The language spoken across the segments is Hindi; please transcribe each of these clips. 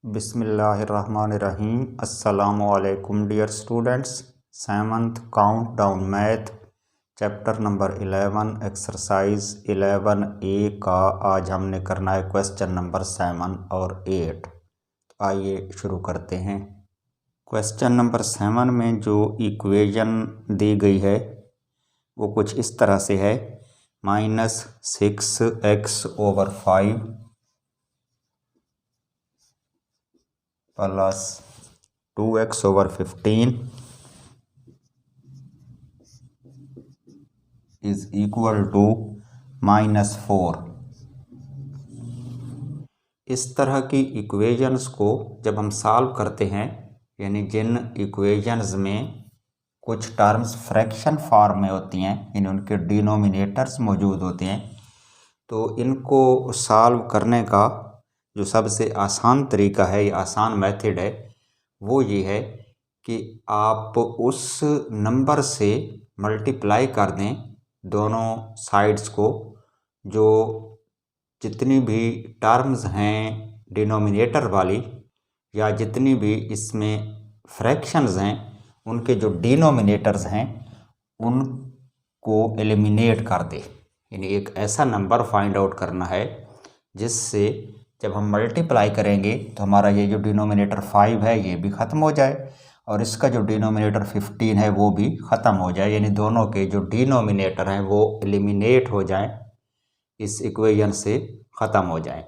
बिस्मिल्लाहिर्रहमानिर्रहीम। अस्सलामुअलैकुम dear students. 7th count down math chapter number 11 exercise 11A का आज हमने करना है क्वेश्चन नंबर 7 और 8। आइए शुरू करते हैं। क्वेश्चन नंबर 7 में जो इक्वेशन दी गई है वो कुछ इस तरह से है, -6x/5 plus 2x/15 is equal to -4। इस तरह की इक्वेशंस को जब हम सॉल्व करते हैं, यानी जिन इक्वेशंस में कुछ टर्म्स फ्रैक्शन फॉर्म में होती हैं, यानी उनके डिनोमिनेटर्स मौजूद होते हैं, तो इनको सॉल्व करने का जो सबसे आसान तरीका है या आसान मेथड है वो ये है कि आप उस नंबर से मल्टीप्लाई कर दें दोनों साइड्स को, जो जितनी भी टर्म्स हैं डिनोमिनेटर वाली या जितनी भी इसमें फ्रैक्शंस हैं उनके जो डिनोमिनेटर्स हैं उनको एलिमिनेट कर दे। यानी एक ऐसा नंबर फाइंड आउट करना है जिससे जब हम मल्टीप्लाई करेंगे तो हमारा ये जो डिनोमिनेटर 5 है ये भी ख़त्म हो जाए और इसका जो डिनोमिनेटर 15 है वो भी ख़त्म हो जाए, यानी दोनों के जो डिनोमिनेटर हैं वो एलिमिनेट हो जाएं, इस इक्वेशन से ख़त्म हो जाएं,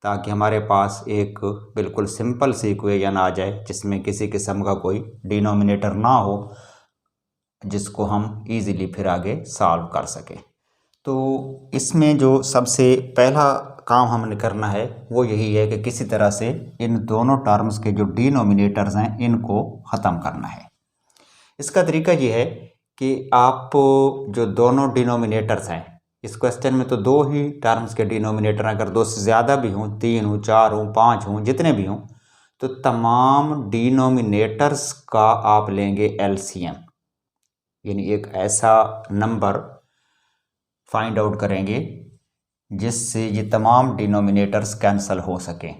ताकि हमारे पास एक बिल्कुल सिंपल सी इक्वेशन आ जाए जिसमें किसी किस्म का कोई डिनोमिनेटर ना हो, जिसको हम इजीली फिर आगे सॉल्व कर सकें। तो इसमें जो सबसे पहला काम हमने करना है वो यही है कि किसी तरह से इन दोनों टर्म्स के जो डिनोमिनेटर्स हैं इनको ख़त्म करना है। इसका तरीका ये है कि आप जो दोनों डिनोमिनेटर्स हैं, इस क्वेश्चन में तो दो ही टर्म्स के डिनोमिनेटर हैं, अगर दो से ज़्यादा भी हों, 3 हों, 4 हों, 5 हों, जितने भी हों, तो तमाम डिनोमिनेटर्स का आप लेंगे एलसीएम, यानी एक ऐसा नंबर फाइंड आउट करेंगे जिससे ये तमाम डिनोमिनेटर्स कैंसिल हो सकें।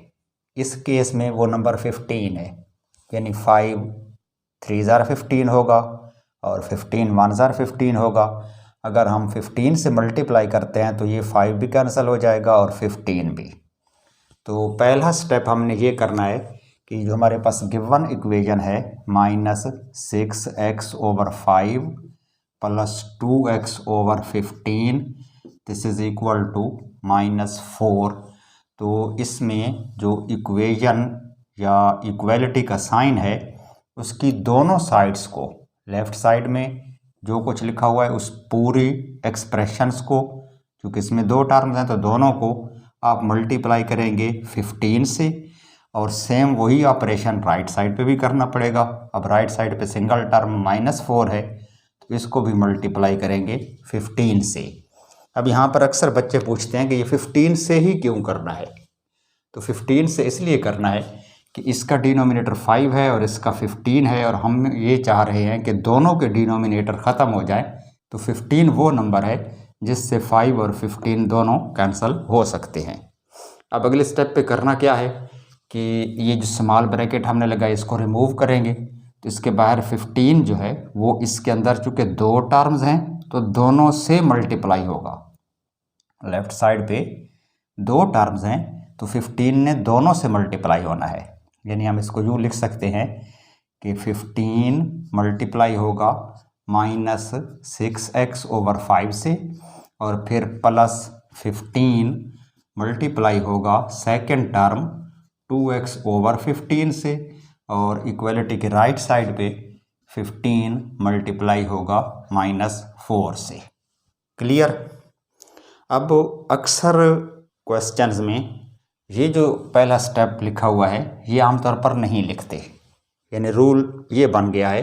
इस केस में वो नंबर 15 है, यानी 5 3 15 होगा और 15 1 15 होगा। अगर हम 15 से मल्टीप्लाई करते हैं तो ये 5 भी कैंसिल हो जाएगा और 15 भी। तो पहला स्टेप हमने ये करना है कि जो हमारे पास गिवन इक्वेशन है -6x/5 plus 2x/15 this is equal to -4। तो इसमें जो इक्वेशन या इक्वलिटी का साइन है उसकी दोनों साइड्स को, लेफ़्ट साइड में जो कुछ लिखा हुआ है उस पूरी एक्सप्रेशंस को, क्योंकि इसमें दो टर्म्स हैं तो दोनों को आप मल्टीप्लाई करेंगे 15 से, और सेम वही ऑपरेशन राइट साइड पे भी करना पड़ेगा। अब राइट साइड पे सिंगल टर्म -4 है तो इसको भी मल्टीप्लाई करेंगे 15 से। अब यहाँ पर अक्सर बच्चे पूछते हैं कि ये 15 से ही क्यों करना है, तो 15 से इसलिए करना है कि इसका डिनोमिनेटर 5 है और इसका 15 है और हम ये चाह रहे हैं कि दोनों के डिनोमिनेटर ख़त्म हो जाए। तो 15 वो नंबर है जिससे 5 और 15 दोनों कैंसिल हो सकते हैं। अब अगले स्टेप पे करना क्या है कि ये जो स्मॉल ब्रैकेट हमने लगाया इसको रिमूव करेंगे, तो इसके बाहर 15 जो है वो इसके अंदर चूँकि दो टर्म्स हैं तो दोनों से मल्टीप्लाई होगा। लेफ़्ट साइड पे दो टर्म्स हैं तो 15 ने दोनों से मल्टीप्लाई होना है, यानी हम इसको यूँ लिख सकते हैं कि 15 मल्टीप्लाई होगा -6x/5 से और फिर प्लस 15 मल्टीप्लाई होगा सेकेंड टर्म 2x/15 से, और इक्वलिटी के राइट साइड पे 15 मल्टीप्लाई होगा -4 से। क्लियर? अब अक्सर क्वेश्चंस में ये जो पहला स्टेप लिखा हुआ है ये आमतौर पर नहीं लिखते, यानी रूल ये बन गया है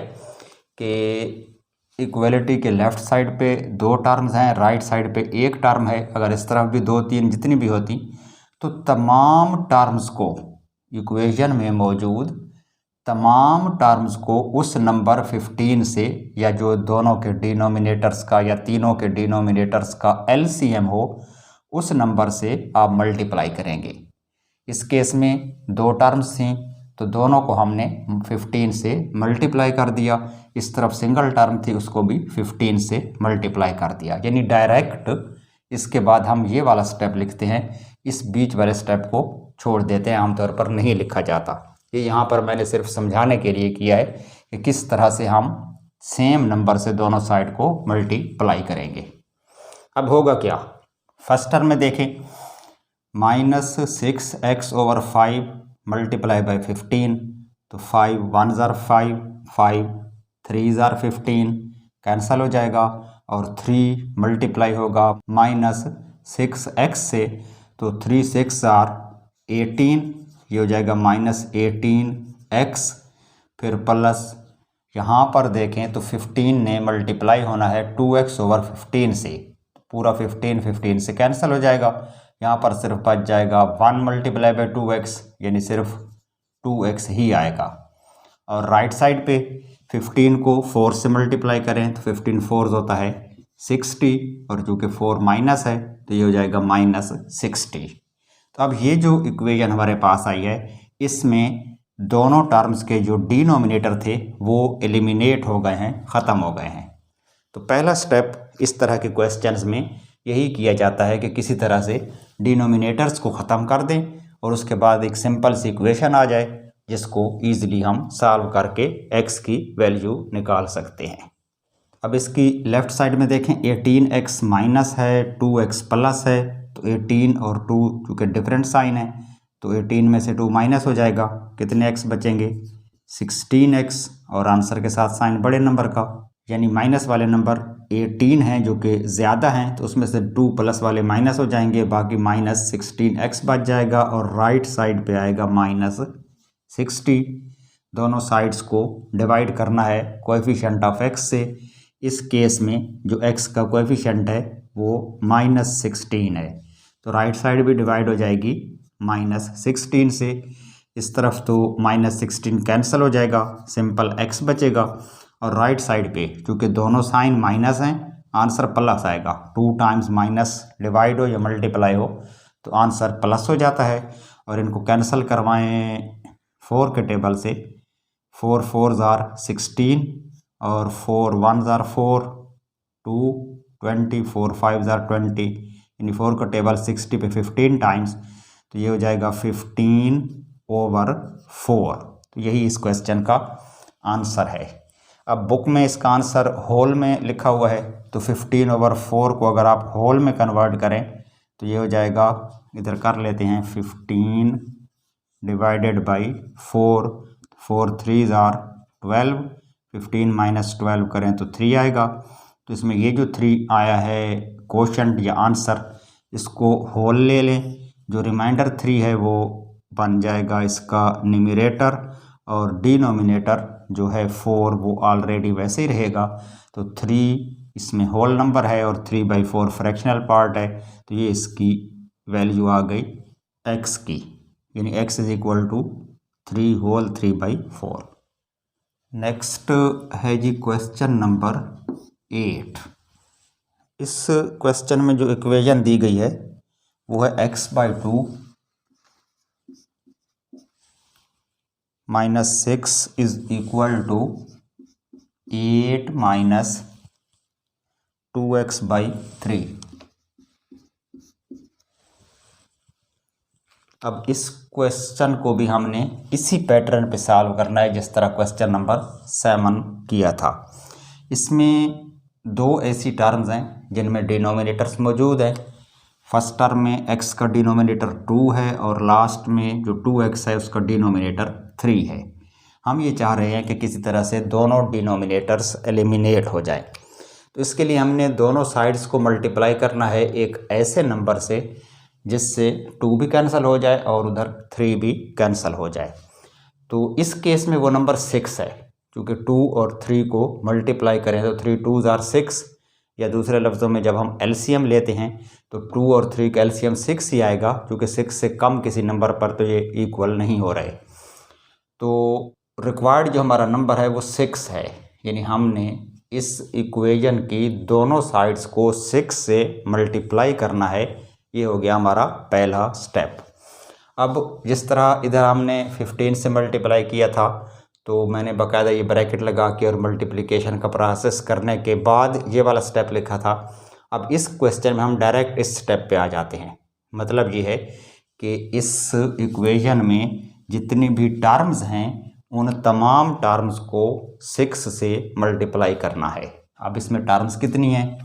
कि इक्वलिटी के लेफ़्ट साइड पे दो टर्म्स हैं, राइट साइड पे एक टर्म है, अगर इस तरफ भी 2 3 जितनी भी होती तो तमाम टर्म्स को, इक्वेशन में मौजूद तमाम टर्म्स को उस नंबर 15 से, या जो दोनों के डिनोमिनेटर्स का या तीनों के डिनोमिनेटर्स का एलसीएम हो, उस नंबर से आप मल्टीप्लाई करेंगे। इस केस में दो टर्म्स थी तो दोनों को हमने 15 से मल्टीप्लाई कर दिया। इस तरफ सिंगल टर्म थी उसको भी 15 से मल्टीप्लाई कर दिया। यानी डायरेक्ट इसके बाद हम ये वाला स्टेप लिखते हैं, इस बीच वाले स्टेप को छोड़ देते हैं, आमतौर पर नहीं लिखा जाता। ये यहाँ पर मैंने सिर्फ समझाने के लिए किया है कि किस तरह से हम सेम नंबर से दोनों साइड को मल्टीप्लाई करेंगे। अब होगा क्या, फर्स्ट टर्म में देखें, -6x/5 मल्टीप्लाई बाई 15, तो 5 1 ज़ार 5, 5 3 ज़ार 15 कैंसल हो जाएगा और 3 मल्टीप्लाई होगा -6x से, तो 3 6 ज़ार 18, ये हो जाएगा -18x, फिर प्लस यहाँ पर देखें तो 15 ने मल्टीप्लाई होना है 2x/15 से, पूरा 15 से कैंसिल हो जाएगा। यहाँ पर सिर्फ बच जाएगा 1 मल्टीप्लाई बाई 2x, यानी सिर्फ 2x ही आएगा। और राइट साइड पे 15 को 4 से मल्टीप्लाई करें तो 15 4 होता है 60, और जो कि 4 माइनस है तो ये हो जाएगा -60। तो अब ये जो इक्वेशन हमारे पास आई है, इसमें दोनों टर्म्स के जो डिनोमिनेटर थे वो एलिमिनेट हो गए हैं, ख़त्म हो गए हैं। तो पहला स्टेप इस तरह के क्वेश्चंस में यही किया जाता है कि किसी तरह से डिनोमिनेटर्स को ख़त्म कर दें और उसके बाद एक सिंपल सी इक्वेशन आ जाए जिसको ईज़िली हम सॉल्व करके x की वैल्यू निकाल सकते हैं। अब इसकी लेफ़्ट साइड में देखें, 18x माइनस है, 2x प्लस है, तो 18 और 2 चूँकि डिफरेंट साइन है तो 18 में से 2 माइनस हो जाएगा, कितने x बचेंगे 16x, और आंसर के साथ साइन बड़े नंबर का, यानी माइनस वाले नंबर 18 हैं जो कि ज़्यादा हैं तो उसमें से 2 प्लस वाले माइनस हो जाएंगे, बाकी -16x बच जाएगा और राइट साइड पे आएगा -60। दोनों साइड्स को डिवाइड करना है कोएफिशिएंट ऑफ x से। इस केस में जो x का कोएफिशिएंट है वो -16 है, तो राइट साइड भी डिवाइड हो जाएगी -16 से। इस तरफ तो -16 कैंसिल हो जाएगा, सिंपल x बचेगा, और राइट साइड पे क्योंकि दोनों साइन माइनस हैं आंसर प्लस आएगा। 2 टाइम्स माइनस डिवाइड हो या मल्टीप्लाई हो तो आंसर प्लस हो जाता है। और इनको कैंसिल करवाएं 4 के टेबल से, 4 4 ज़ार 16 और 4 1 ज़ार 4, 2 20, 4 5 ज़ार 20, यानी 4 का टेबल 60 पे 15 टाइम्स, तो ये हो जाएगा 15/4। तो यही इस क्वेश्चन का आंसर है। अब बुक में इसका आंसर होल में लिखा हुआ है, तो 15/4 को अगर आप होल में कन्वर्ट करें तो ये हो जाएगा, इधर कर लेते हैं 15 डिवाइडेड बाई 4, 4 3 ज़ार 12, 15 माइनस 12 करें तो 3 आएगा। तो इसमें ये जो 3 आया है क्वोशंट या आंसर, इसको होल ले लें, जो रिमाइंडर 3 है वो बन जाएगा इसका न्यूमरेटर, और डिनोमिनेटर जो है 4 वो ऑलरेडी वैसे ही रहेगा। तो 3 इसमें होल नंबर है और 3/4 फ्रैक्शनल पार्ट है, तो ये इसकी वैल्यू आ गई x की, यानी x = 3 होल 3/4। नेक्स्ट है जी क्वेश्चन नंबर 8। इस क्वेश्चन में जो इक्वेशन दी गई है वो है x/2 -6 = 8 - 2x/3। अब इस क्वेश्चन को भी हमने इसी पैटर्न पे सॉल्व करना है जिस तरह क्वेश्चन नंबर 7 किया था। इसमें 2 ऐसी टर्म्स हैं जिनमें डिनोमिनेटर्स मौजूद है। फर्स्ट टर्म में x का डिनोमिनेटर 2 है और लास्ट में जो 2x है उसका डिनोमिनेटर 3 है। हम ये चाह रहे हैं कि किसी तरह से दोनों डिनोमिनेटर्स एलिमिनेट हो जाए, तो इसके लिए हमने दोनों साइड्स को मल्टीप्लाई करना है एक ऐसे नंबर से जिससे 2 भी कैंसिल हो जाए और उधर 3 भी कैंसिल हो जाए। तो इस केस में वो नंबर 6 है, क्योंकि 2 और 3 को मल्टीप्लाई करें तो 3 2 ज़ार 6, या दूसरे लफ्ज़ों में जब हम एलसीएम लेते हैं तो 2 और 3 का एलसीएम 6 ही आएगा, क्योंकि 6 से कम किसी नंबर पर तो ये इक्वल नहीं हो रहे। तो रिक्वायर्ड जो हमारा नंबर है वो 6 है, यानी हमने इस इक्वेशन की दोनों साइड्स को 6 से मल्टीप्लाई करना है। ये हो गया हमारा पहला स्टेप। अब जिस तरह इधर हमने 15 से मल्टीप्लाई किया था, तो मैंने बाकायदा ये ब्रैकेट लगा के और मल्टीप्लिकेशन का प्रोसेस करने के बाद ये वाला स्टेप लिखा था। अब इस क्वेश्चन में हम डायरेक्ट इस स्टेप पे आ जाते हैं। मतलब ये है कि इस इक्वेशन में जितनी भी टर्म्स हैं उन तमाम टर्म्स को 6 से मल्टीप्लाई करना है। अब इसमें टर्म्स कितनी हैं?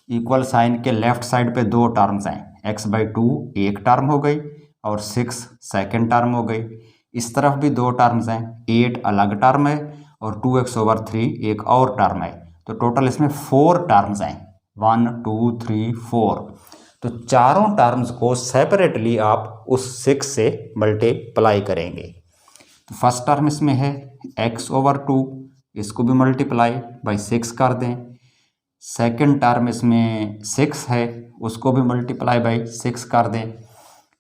इक्वल साइन के लेफ्ट साइड पे 2 टर्म्स हैं, x/2 एक टर्म हो गई और 6 सेकेंड टर्म हो गई। इस तरफ भी 2 टर्म्स हैं, 8 अलग टर्म है और 2x/3 एक और टर्म है। तो टोटल इसमें 4 टर्म्स हैं, 1 2 3 4। तो चारों टर्म्स को सेपरेटली आप उस 6 से मल्टीप्लाई करेंगे। तो फर्स्ट टर्म इसमें है x/2, इसको भी मल्टीप्लाई बाई 6 कर दें। सेकेंड टर्म इसमें 6 है, उसको भी मल्टीप्लाई बाई 6 कर दें।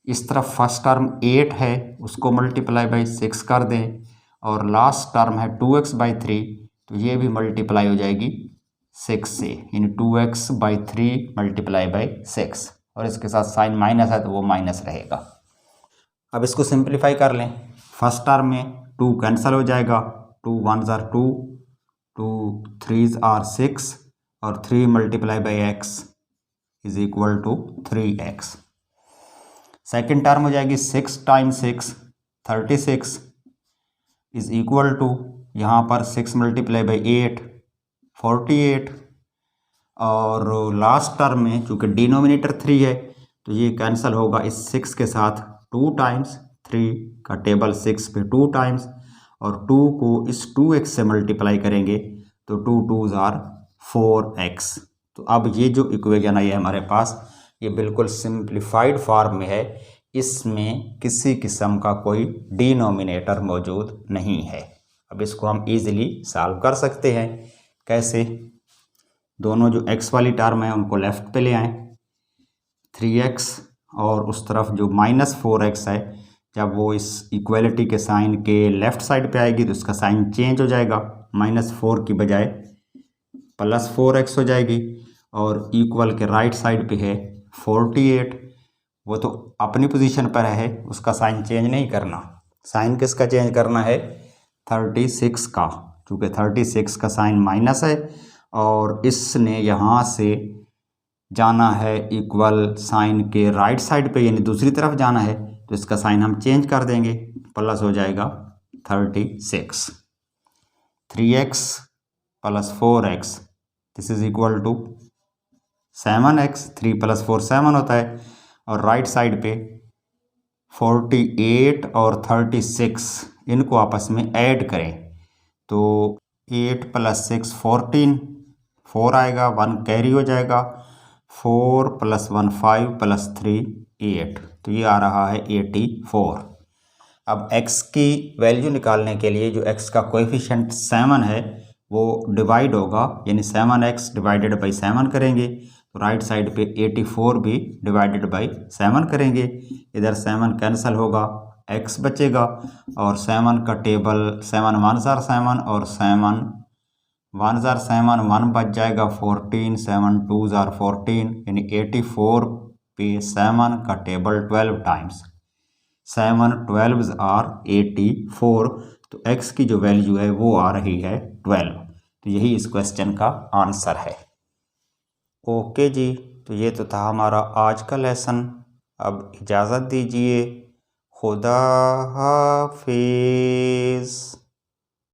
इस तरफ फर्स्ट टर्म 8 है, उसको मल्टीप्लाई बाई 6 कर दें। और लास्ट टर्म है 2x/3, तो ये भी मल्टीप्लाई हो जाएगी 6 से, यानी 2x/3 मल्टीप्लाई बाई 6। और इसके साथ साइन माइनस है तो वो माइनस रहेगा। अब इसको सिंप्लीफाई कर लें। फर्स्ट टर्म में 2 कैंसिल हो जाएगा, 2 1s are 2, 2 3s are 6 और 3 multiply by x is equal to 3x। Second term हो जाएगी 6 टाइम्स 6 36 इज इक्वल टू, यहाँ पर 6 मल्टीप्लाई बाई 8 48। और लास्ट टर्म में चूँकि डिनोमिनेटर 3 है तो ये कैंसिल होगा इस 6 के साथ, 2 टाइम्स 3 का टेबल 6 पे 2 टाइम्स, और 2 को इस 2x से मल्टीप्लाई करेंगे तो 2 2s are 4x। तो अब ये जो इक्वेशन आई है हमारे पास, ये बिल्कुल सिंप्लीफाइड फॉर्म में है, इसमें किसी किस्म का कोई डिनोमिनेटर मौजूद नहीं है। अब इसको हम इजीली सॉल्व कर सकते हैं। कैसे? दोनों जो x वाली टर्म है उनको लेफ्ट पे ले आएँ, 3x, और उस तरफ जो -4x है, जब वो इस इक्वलिटी के साइन के लेफ्ट साइड पे आएगी तो उसका साइन चेंज हो जाएगा, -4 की बजाय +4x हो जाएगी। और इक्वल के राइट साइड पे है 48, वो तो अपनी पोजीशन पर है, उसका साइन चेंज नहीं करना। साइन किसका चेंज करना है? 36 का, क्योंकि 36 का साइन माइनस है और इसने यहाँ से जाना है इक्वल साइन के राइट साइड पे, यानी दूसरी तरफ जाना है, तो इसका साइन हम चेंज कर देंगे, प्लस हो जाएगा 36। 3x + 4x this is equal to 7x। 3 + 4 7 होता है। और राइट साइड पे 48 और 36 इनको आपस में ऐड करें तो 8 + 6 14, 4 आएगा, 1 कैरी हो जाएगा, 4 + 1 5 + 3 8, तो ये आ रहा है 84। अब x की वैल्यू निकालने के लिए जो x का कोएफिशिएंट 7 है वो डिवाइड होगा, यानी 7x डिवाइडेड बाई 7 करेंगे तो राइट साइड पे 84 भी डिवाइडेड बाई 7 करेंगे। इधर 7 कैंसिल होगा, x बचेगा और 7 का टेबल 7 1s are 7 और 7 1s are 7, 1 बच जाएगा, 14 7 2s are 14, यानी 84 पे 7 का टेबल 12 टाइम्स, 7 12s are 84। तो x की जो वैल्यू है वो आ रही है 12। तो यही इस क्वेश्चन का आंसर है। ओके जी, तो ये तो था हमारा आज का लेसन। अब इजाज़त दीजिए, खुदा हाफिज़।